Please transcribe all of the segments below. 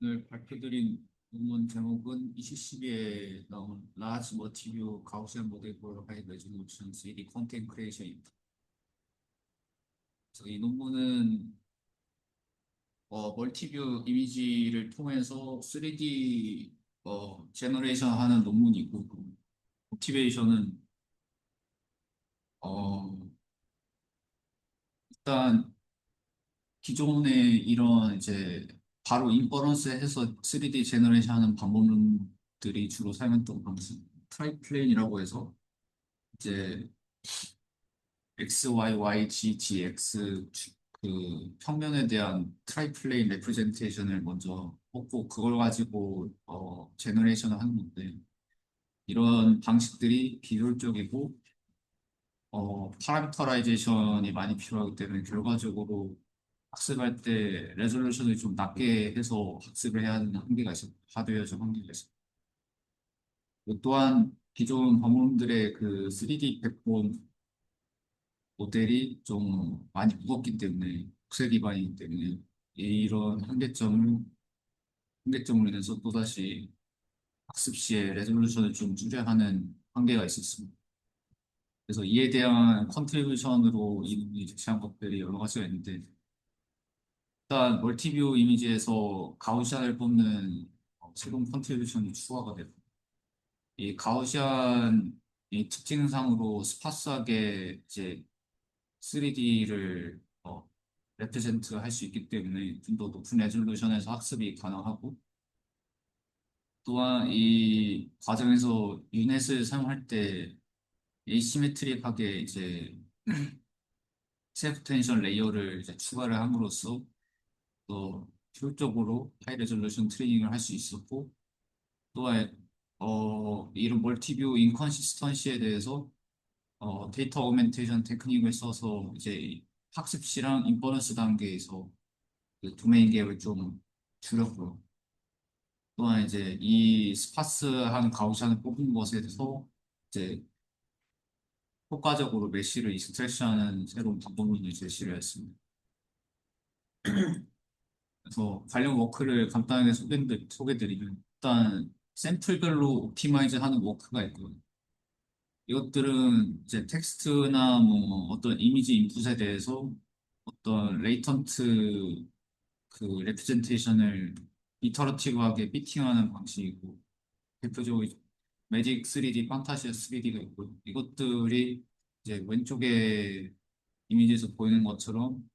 오늘 발표드린 논문 제목은 2012에 나온 Large Multi-View Gaussian Model for High Resolution 3D Content Creation입니다. 그래서 이 논문은 멀티뷰 이미지를 통해서 3D 제너레이션 하는 논문이고, 모티베이션은 어, 일단 기존에 이런 이제 바로 인퍼런스 해서 3D 제너레이션 하는 방법론들이 주로 사용했던 방식, 트라이플레인이라고 해서 이제 X, Y, Y, G, G, X 그 평면에 대한 트라이플레인 레프레젠테이션을 먼저 뽑고 그걸 가지고 제너레이션을 하는 건데 이런 방식들이 비효율적이고 파라미터라이제이션이 많이 필요하기 때문에 결과적으로 학습할 때 레졸루션을 좀 낮게 해서 학습을 해야 하는 한계가 있어 하드웨어적 한계가 있어. 또한 기존 방법들의 그 3D 백본 모델이 좀 많이 무겁기 때문에 국세 기반이기 때문에 이런 한계점으로 인해서 또다시 학습 시에 레졸루션을 좀 줄여야 하는 한계가 있었습니다. 그래서 이에 대한 컨트리뷰션으로 이 제시한 것들이 여러 가지가 있는데 일단 멀티뷰 이미지에서 가우시안을 뽑는 새로운 컨트리뷰션이 추가가 됐고 이 가우시안 이 특징상으로 스파스하게 이제 3D를 레프레젠트 할 수 있기 때문에 좀 더 높은 레졸루션에서 학습이 가능하고 또한 이 과정에서 유넷을 사용할 때 에이시메트릭하게 이제 셀프 텐션 레이어를 이제 추가를 함으로써 또 효율적으로 하이 레졸루션 트레이닝을 할 수 있었고 또한 이런 멀티뷰 인컨시스턴시에 대해서 데이터 오그멘테이션 테크닉을 써서 이제 학습 시랑 인퍼런스 단계에서 그 도메인 갭을 좀 줄였고요. 또한 이제 이 스파스한 가우시안을 뽑은 것에 대해서 이제 효과적으로 메쉬를 익스트랙션하는 새로운 방법론을 제시를 했습니다. 그래서 관련 워크를 간단하게 소개드리면 일단 샘플별로 옵티마이즈하는 워크가 있고요. 이것들은 이제 텍스트나 뭐 어떤 이미지 인풋에 대해서 어떤 레이턴트 그 레프레젠테이션을 이터러티브하게 피팅하는 방식이고 대표적으로 매직 3D, 판타시아 3D가 있고 이것들이 이제 왼쪽에 이미지에서 보이는 것처럼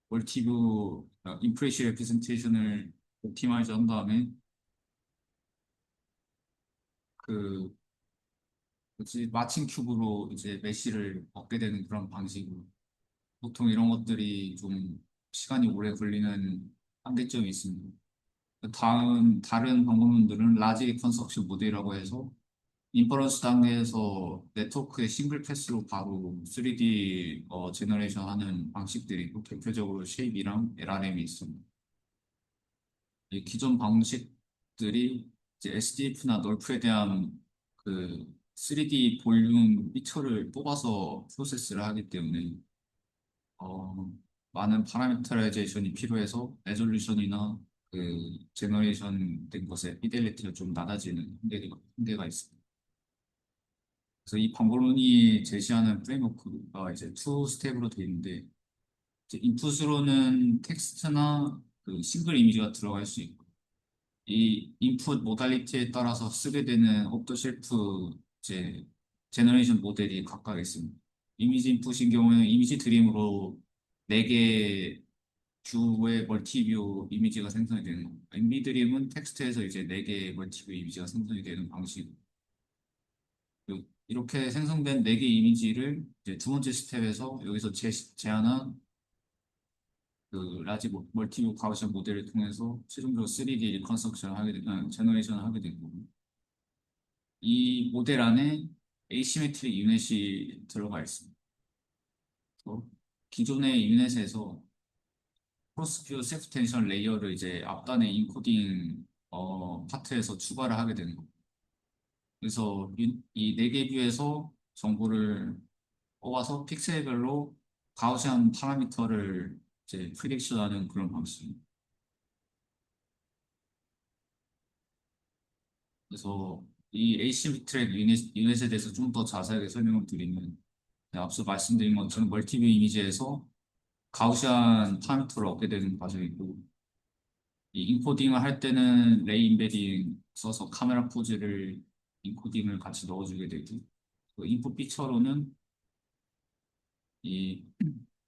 멀티뷰 인프레시 레프레젠테이션을 옵티마이즈 한 다음에 그 뭐지 마칭 큐브로 이제 메쉬를 얻게 되는 그런 방식으로 보통 이런 것들이 좀 시간이 오래 걸리는 한계점이 있습니다. 다른 방법론들은 라지 리컨스트럭션 모델이라고 해서 인퍼런스 단계에서 네트워크의 싱글 패스로 바로 3D 제너레이션 하는 방식들이고 대표적으로 쉐입이랑 LRM이 있습니다. 이 기존 방식들이 이제 SDF나 널프에 대한 그 3D 볼륨 피처를 뽑아서 프로세스를 하기 때문에 어, 많은 파라미터라이제이션이 필요해서 레졸루션이나 그 제너레이션 된 것의 피델리티가 좀 낮아지는 한계가 있습니다. 그래서 이 방법론이 제시하는 프레임워크가 이제 투 스텝으로 되어 있는데 이제 인풋으로는 텍스트나 그 싱글 이미지가 들어갈 수 있고 이 인풋 모달리티에 따라서 쓰게 되는 오프더 쉘프 이제 제너레이션 모델이 각각 있습니다. 이미지 인풋인 경우에는 이미지 드림으로 4개 뷰의 멀티뷰 이미지가 생성이 되는 겁니다. 인비 드림은 텍스트에서 이제 4개의 멀티뷰 이미지가 생성이 되는 방식. 이렇게 생성된 4개 이미지를 이제 두 번째 스텝에서 여기서 제안한 그 라지 멀티뷰 가우시안 모델을 통해서 최종적으로 3D 리컨스트럭션을 하게 되는 제너레이션을 하게 되고 이 모델 안에 에이시메트릭 유닛이 들어가 있습니다. 그래서 기존의 유닛에서 크로스뷰 셀프 텐션 레이어를 이제 앞단의 인코딩 파트에서 추가를 하게 되는 겁니다. 그래서 이 4개 뷰에서 정보를 뽑아서 픽셀별로 가우시안 파라미터를 이제 프리딕션하는 그런 방식입니다. 그래서 이 에이시메트릭 유닛에 대해서 좀 더 자세하게 설명을 드리면, 네, 앞서 말씀드린 것처럼 멀티뷰 이미지에서 가우시안 파라미터를 얻게 되는 과정이고, 이 인코딩을 할 때는 레이 임베딩 써서 카메라 포즈를 인코딩을 같이 넣어주게 되고, 그 인풋 픽처로는 이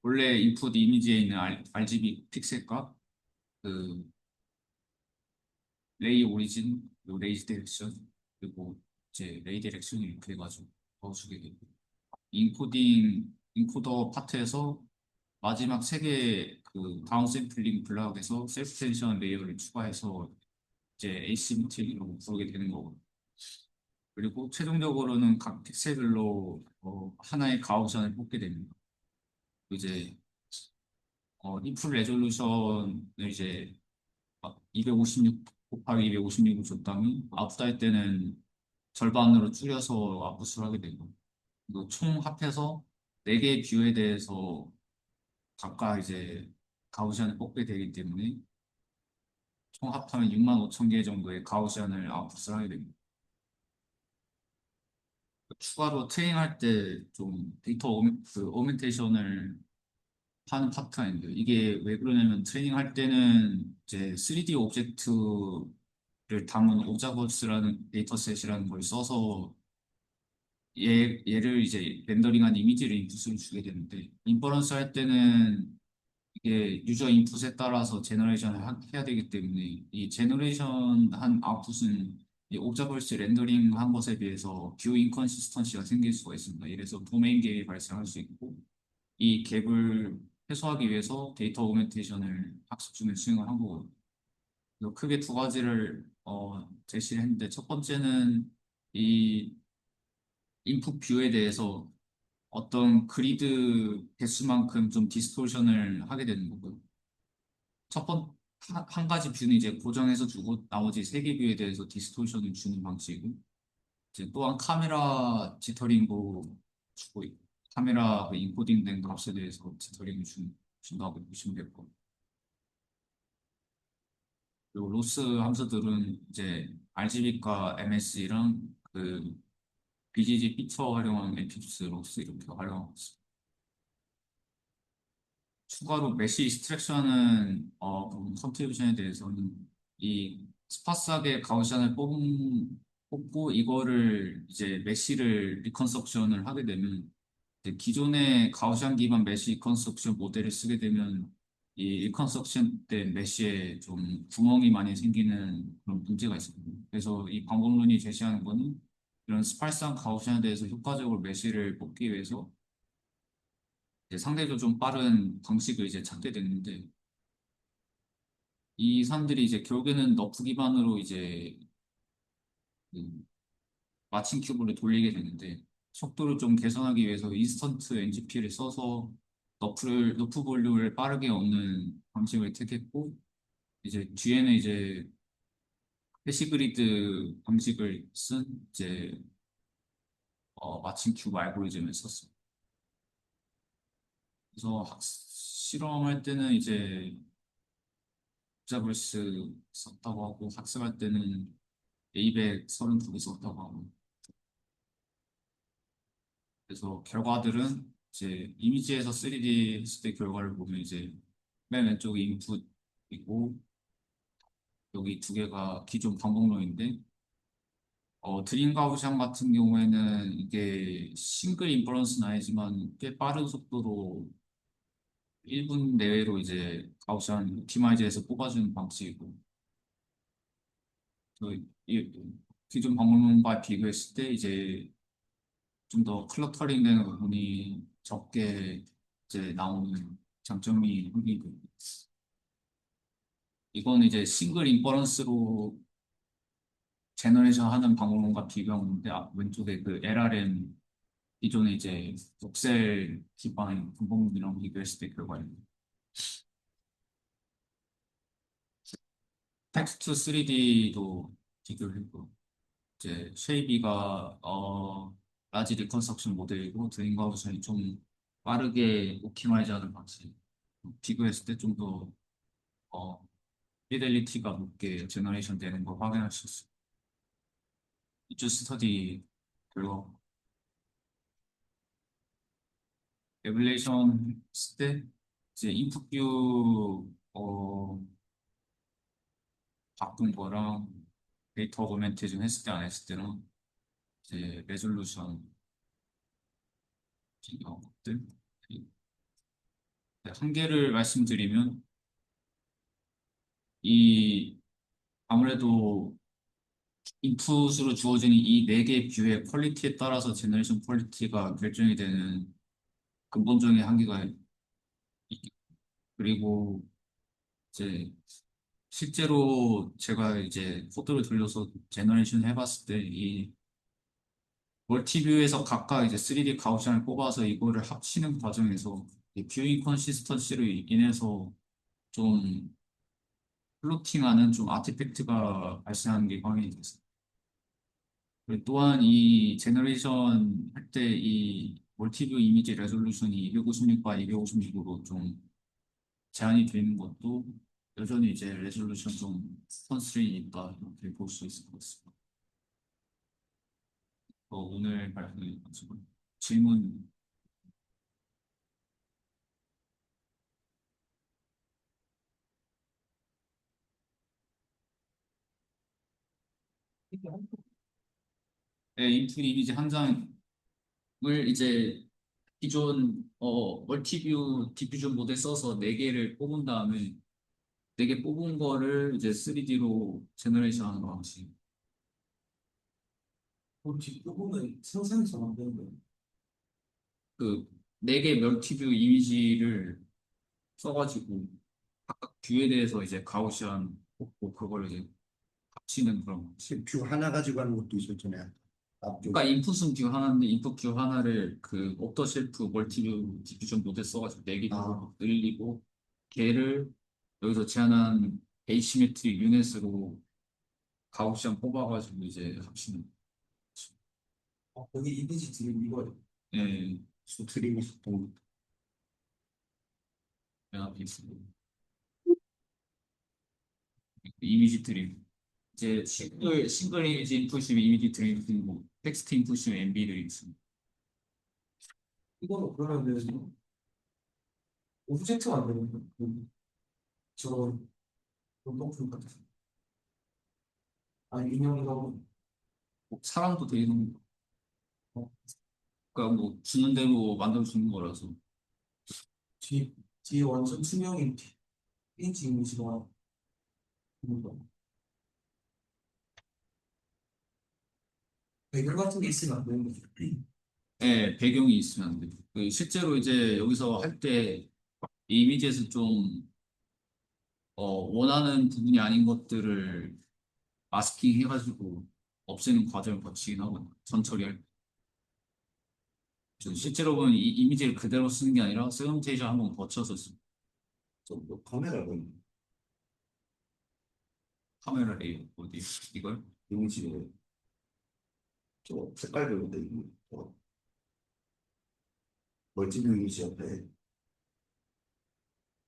원래 인풋 이미지에 있는 RGB 픽셀 값, 그 레이 오리진, 그리고 레이 디렉션, 그리고 이제 레이 디렉션을 이렇게 해가지고 넣어주게 되고, 인코더 파트에서 마지막 세 개의 그 다운 샘플링 블락에서 셀프 텐션 레이어를 추가해서 이제 에이시메트릭으로 부르게 되는 거고, 그리고 최종적으로는 각 픽셀별로 하나의 가우션을 뽑게 됩니다. 이제 인풋 레졸루션을 이제 256 곱하기 256을 줬다면 아웃할 때는 절반으로 줄여서 아웃을 하게 되고, 이거 총 합해서 4개의 뷰에 대해서 각각 이제 가우시안을 뽑게 되기 때문에 총 합하면 6만 5천 개 정도의 가우시안을 아웃풋을 하게 됩니다. 추가로 트레이닝할 때 좀 데이터 오멘테이션을 하는 파트가 있는데, 이게 왜 그러냐면 트레이닝 할 때는 이제 3D 오브젝트를 담은 오자버스라는 데이터셋이라는 걸 써서 얘를 이제 렌더링한 이미지를 인풋을 주게 되는데, 인퍼런스 할 때는 이게 유저 인풋에 따라서 제너레이션을 해야 되기 때문에 이 제너레이션 한 아웃풋은 이 옵저버스 렌더링 한 것에 비해서 뷰 인컨시스턴시가 생길 수가 있습니다. 이래서 도메인 갭이 발생할 수 있고, 이 갭을 해소하기 위해서 데이터 오그멘테이션을 학습 중에 수행을 한 거거든요. 그래서 크게 두 가지를 제시를 했는데, 첫 번째는 이 인풋 뷰에 대해서 어떤 그리드 개수만큼 좀 디스토션을 하게 되는 거고요. 한 가지 뷰는 이제 고정해서 주고 나머지 세 개 뷰에 대해서 디스토션을 주는 방식이고, 이제 또한 카메라 지터링도 주고 있고, 카메라 그 인코딩된 값에 대해서 지터링을 준다고 보시면 될 거고, 그리고 로스 함수들은 이제 RGB과 MS랑 그 BGG 피처 활용한 엠피투스 로스 이렇게 활용하고 있습니다. 추가로 메시 익스트랙션은 컨트리뷰션에 대해서는 이 스파스하게 가우시안을 뽑고 이거를 이제 메시를 리컨스트럭션을 하게 되면, 이제 기존의 가우시안 기반 메시 리컨스트럭션 모델을 쓰게 되면 이 리컨스트럭션 때 메시에 좀 구멍이 많이 생기는 그런 문제가 있습니다. 그래서 이 방법론이 제시하는 거는 이런 스파스한 가우시안에 대해서 효과적으로 메시를 뽑기 위해서 이제 상대적으로 좀 빠른 방식을 이제 찾게 됐는데, 이 사람들이 이제 결국에는 너프 기반으로 이제 그 마침 큐브를 돌리게 되는데, 속도를 좀 개선하기 위해서 인스턴트 NGP를 써서 너프 볼륨을 빠르게 얻는 방식을 택했고, 이제 뒤에는 이제 해시그리드 방식을 쓴 이제 마침 큐브 알고리즘을 썼습니다. 그래서 실험할 때는 이제 잡블스 썼다고 하고, 학습할 때는 에이백 32개 썼다고 하고, 그래서 결과들은 이제 이미지에서 3D 했을 때 결과를 보면 이제 맨 왼쪽이 인풋이고, 여기 두 개가 기존 반복론인데, 드림 가우시안 같은 경우에는 이게 싱글 인퍼런스는 아니지만 꽤 빠른 속도로 1분 내외로 이제 가우시안 옵티마이저에서 뽑아주는 방식이고, 이 기존 방법론과 비교했을 때 이제 좀 더 클러터링 되는 부분이 적게 이제 나오는 장점이 생기고, 이건 이제 싱글 인퍼런스로 제너레이션 하는 방법론과 비교하는데, 왼쪽에 그 LRM 기존에 이제 옥셀 기반 방법론이랑 비교했을 때 결과입니다. 텍스트 3D도 비교를 했고, 이제 쉐이비가 라지 리컨스트럭션 모델이고 드림가우션이 좀 빠르게 옵티마이즈하는 방식, 비교했을 때 좀 더 어, 피델리티가 높게 제너레이션 되는 걸 확인할 수 있어요. 이주 스터디 결과 에블레이션 했을 때 이제 인풋뷰 바꾼 거랑 데이터 어그멘테이션 했을 때 안 했을 때랑 이제 레졸루션 이런 것들 한계를 말씀드리면 이 아무래도 인풋으로 주어지는 이 네 개 뷰의 퀄리티에 따라서 제너레이션 퀄리티가 결정이 되는 근본적인 한계가 있, 그리고 이제 실제로 제가 이제 코드를 돌려서 제너레이션 해봤을 때 이 멀티뷰에서 각각 이제 3D 가우시안을 뽑아서 이거를 합치는 과정에서 이 뷰 인컨시스턴시로 인해서 좀 플로팅하는 좀 아티팩트가 발생하는 게 확인이 됐어요. 그리고 또한 이 제너레이션 할 때 이 멀티뷰 이미지 레졸루션이 256과 256으로 좀 제한이 되는 것도 여전히 이제 레졸루션 좀 컨스트레인이 있다 이렇게 볼 수 있을 것 같습니다. 오늘 발표는 가지고 질문. 네, 인풋 이미지 한 장을 이제 기존 멀티뷰 디퓨전 모델 써서 네 개를 뽑은 다음에 네 개 뽑은 거를 이제 3D로 제너레이션 하는 방식. 뒷부분은 생산해서 만드는 거예요. 그 네 개 멀티뷰 이미지를 써가지고 각각 뷰에 대해서 이제 가우시안 뽑고 그걸 이제 합치는 그런 방식. 뷰 하나 가지고 하는 것도 있었잖아요. 앞쪽. 그러니까 인풋은 뷰 하나인데 인풋 뷰 하나를 그 옵더 쉘프 멀티뷰 디퓨전 모델 써가지고 네 아, 개로 늘리고 걔를 여기서 제한한 에이시메트릭 유닛으로 가우시안 뽑아가지고 이제 합치는 거죠. 거기 이미지 드림 이거 예, 수 드림 있었던 거. 연합이 있습니다. 이미지 드림. 이제 싱글 이미지 인풋이면 이미지 드림 있고 텍스트 인풋이면 MB 드림 있습니다. 이거는 그러면은 오브젝트 만드는 거. 저런 운동품 같은 거. 아니 인형이라고. 뭐 사람도 되는 거. 그러니까 뭐 주는 대로 만들어 주는 거라서. 뒤 뒤에 완전 투명인 페인트 이미지가 있는 거. 배경 같은 게 있으면 안 되는 거죠. 예, 배경이 있으면 안 돼요. 그 실제로 이제 여기서 할 때 이미지에서 좀 원하는 부분이 아닌 것들을 마스킹 해가지고 없애는 과정을 거치긴 하거든요. 전처리할 때. 실제로 보면 이 이미지를 그대로 쓰는 게 아니라 세그멘테이션 한번 거쳐서 저뭐 카메라가 있는 카메라 레이어 어디 이걸 이미지를 저 색깔별로 돼 있는 멀티뷰 이미지 옆에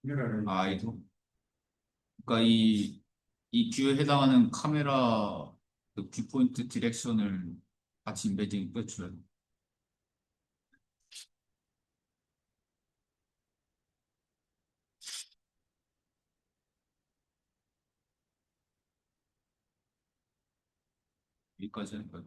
카메라를 아이도 그러니까 이 뷰에 해당하는 카메라 그 뷰포인트 디렉션을 같이 임베딩 빼줘요. 여기까지 하니까